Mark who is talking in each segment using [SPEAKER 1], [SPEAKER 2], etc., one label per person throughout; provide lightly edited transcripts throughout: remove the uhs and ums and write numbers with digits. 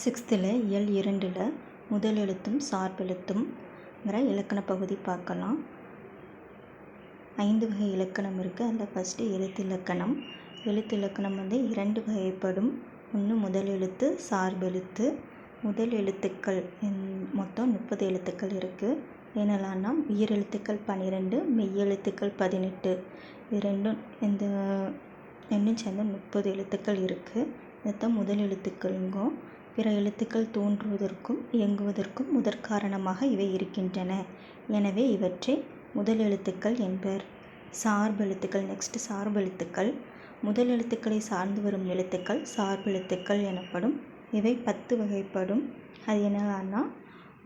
[SPEAKER 1] சிக்ஸ்த்தில் இயல் 2ல் முதல் எழுத்தும் சார்பெழுத்தும்ங்கிற இலக்கண பகுதி பார்க்கலாம். 5 வகை இலக்கணம் இருக்குது. அதில் ஃபஸ்ட்டு எழுத்திலக்கணம். எழுத்திலக்கணம் 2 வகைப்படும். ஒன்று முதல் எழுத்து, சார்பெழுத்து. முதல் எழுத்துக்கள் மொத்தம் 30 எழுத்துக்கள் இருக்குது. என்னெல்லாம்னா உயிரெழுத்துக்கள் 12, மெய்யெழுத்துக்கள் 18. இது ரெண்டும் சேர்ந்து 30 எழுத்துக்கள் இருக்குது. இதுதான் முதல் எழுத்துக்கள்ங்கும். பிற எழுத்துக்கள் தோன்றுவதற்கும் இயங்குவதற்கும் முதற்காரணமாக இவை இருக்கின்றன. எனவே இவற்றை முதல் எழுத்துக்கள் என்பர். சார்பெழுத்துக்கள். சார்பெழுத்துக்கள். முதல் எழுத்துக்களை சார்ந்து வரும் எழுத்துக்கள் சார்பெழுத்துக்கள் எனப்படும். இவை 10 வகைப்படும். அது என்னென்னா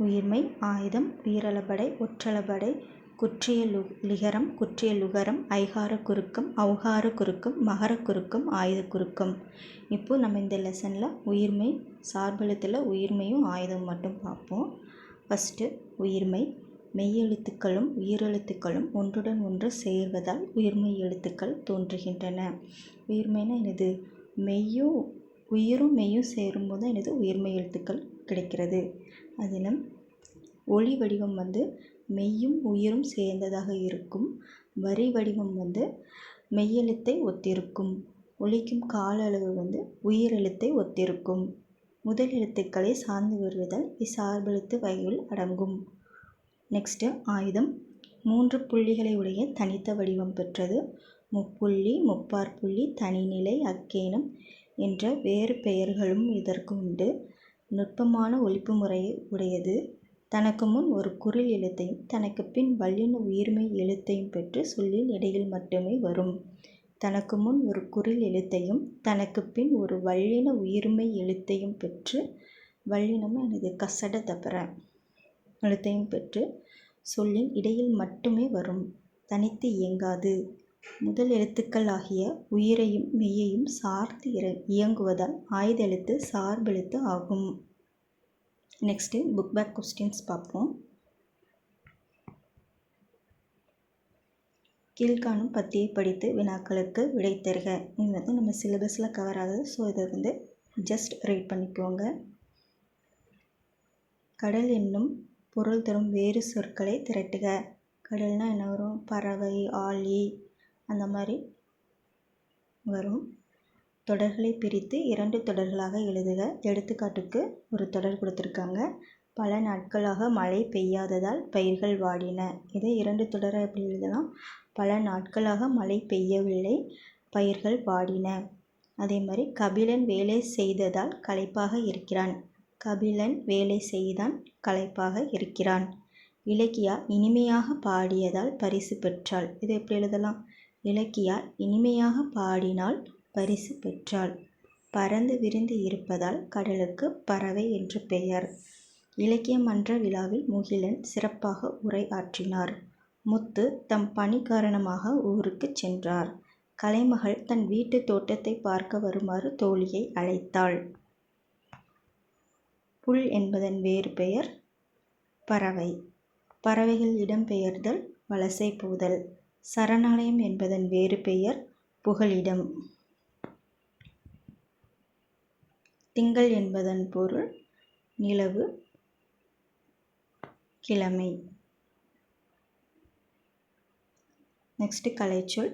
[SPEAKER 1] உயிர்மெய், ஆயுதம், உயிரளபடை, ஒற்றளபடை, குற்றிய லிகரம், குற்றிய லுகரம், ஐகார குறுக்கம், ஔகார குறுக்கம், மகர குறுக்கம், ஆயுத குறுக்கம். இப்போது நம்ம இந்த லெசனில் உயிர்மெய், சார்பெழுத்தில் உயிர்மெயும் ஆயுதம் மட்டும் பார்ப்போம். ஃபஸ்ட்டு உயிர்மெய். மெய்யெழுத்துக்களும் உயிரெழுத்துக்களும் ஒன்றுடன் ஒன்று சேர்வதால் உயிர்மெய் எழுத்துக்கள் தோன்றுகின்றன. உயிர்மெய்னா என்னது? உயிரும் மெய்யும் சேரும்போது தான் எனது உயிர்மெய் எழுத்துக்கள் கிடைக்கிறது. அதில் ஒளி வடிவம் மெய்யும் உயிரும் சேர்ந்ததாக இருக்கும். வரி வடிவம் மெய்யெழுத்தை ஒத்திருக்கும். ஒலிக்கும் கால அளவு உயிரெழுத்தை ஒத்திருக்கும். முதல் எழுத்துக்களை சார்ந்து வருவதால் இச்சார்பெழுத்து வகையுள் அடங்கும். நெக்ஸ்ட்டு ஆயுதம். 3 புள்ளிகளை உடைய தனித்த வடிவம் பெற்றது. முப்புள்ளி, முப்பாற்புள்ளி, தனிநிலை, அக்கேனம் என்ற வேறு பெயர்களும் இதற்கு உண்டு. நுட்பமான ஒலிப்பு முறையை உடையது. தனக்கு முன் ஒரு குறில் எழுத்தையும் தனக்கு பின் வல்லின உயிர்மெய் எழுத்தையும் பெற்று சொல்லில் இடையில் மட்டுமே வரும். தனக்கு முன் ஒரு குறில் எழுத்தையும் தனக்கு பின் ஒரு வல்லின உயிர்மெய் எழுத்தையும் பெற்று, வல்லினம் எனது கசட தபர எழுத்தையும் பெற்று சொல்லின் இடையில் மட்டுமே வரும். தனித்து இயங்காது. முதல் எழுத்துக்கள் ஆகிய உயிரையும் மெய்யையும் சார்ந்து இயங்குவதால் ஆயுத எழுத்து சார்பெழுத்து ஆகும். நெக்ஸ்ட்டு புக் பேக் கொஸ்டின்ஸ் பார்ப்போம். கீழ்காணும் பத்தியை படித்து வினாக்களுக்கு விடை தருக. இது நம்ம சிலபஸில் கவர் ஆகுது. ஸோ இதை ஜஸ்ட் ரீட் பண்ணிக்கோங்க. கடல் என்னும் பொருள் தரும் வேறு சொற்களை திரட்டுக. கடல்னால் என்ன வரும்? பறவை, ஆழி அந்த மாதிரி வரும். தொடர்களை பிரித்து 2 தொடர்களாக எழுதுக. எடுத்துக்காட்டுக்கு ஒரு தொடர் கொடுத்துருக்காங்க. பல நாட்களாக மழை பெய்யாததால் பயிர்கள் வாடின. இதை 2 தொடரை எப்படி எழுதலாம்? பல நாட்களாக மழை பெய்யவில்லை, பயிர்கள் வாடின. அதே மாதிரி கபிலன் வேலை செய்ததால் களைப்பாக இருக்கிறான். கபிலன் வேலை செய்தான், களைப்பாக இருக்கிறான். இலக்கியா இனிமையாக பாடியதால் பரிசு பெற்றாள். இதை எப்படி எழுதலாம்? இலக்கியா இனிமையாக பாடினால் பரிசு பெற்றாள். பறந்து விரிந்து இருப்பதால் கடலுக்கு பறவை என்று பெயர். இலக்கிய மன்ற விழாவில் முகிலன் சிறப்பாக உரை ஆற்றினார். முத்து தம் பணி காரணமாக ஊருக்கு சென்றார். கலைமகள் தன் வீட்டு தோட்டத்தை பார்க்க வருமாறு தோழியை அழைத்தாள். புல் என்பதன் வேறு பெயர் பறவை. பறவைகள் இடம்பெயர்தல், வலசை போதல். சரணாலயம் என்பதன் வேறு பெயர் புகலிடம். திங்கள் என்பதன் பொருள் நிலவு, கிழமை. நெக்ஸ்ட் கலைச்சொல்.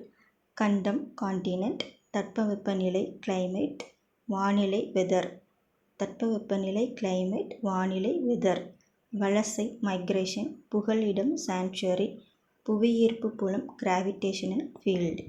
[SPEAKER 1] கண்டம் கான்டினென்ட், தட்பவெப்பநிலை கிளைமேட், வானிலை வெதர். தட்பவெப்பநிலை கிளைமேட், வானிலை வெதர். வலசை மைக்ரேஷன், புகலிடம் சாங்சுவரி, புவியீர்ப்பு புலம் கிராவிடேஷனல் ஃபீல்டு.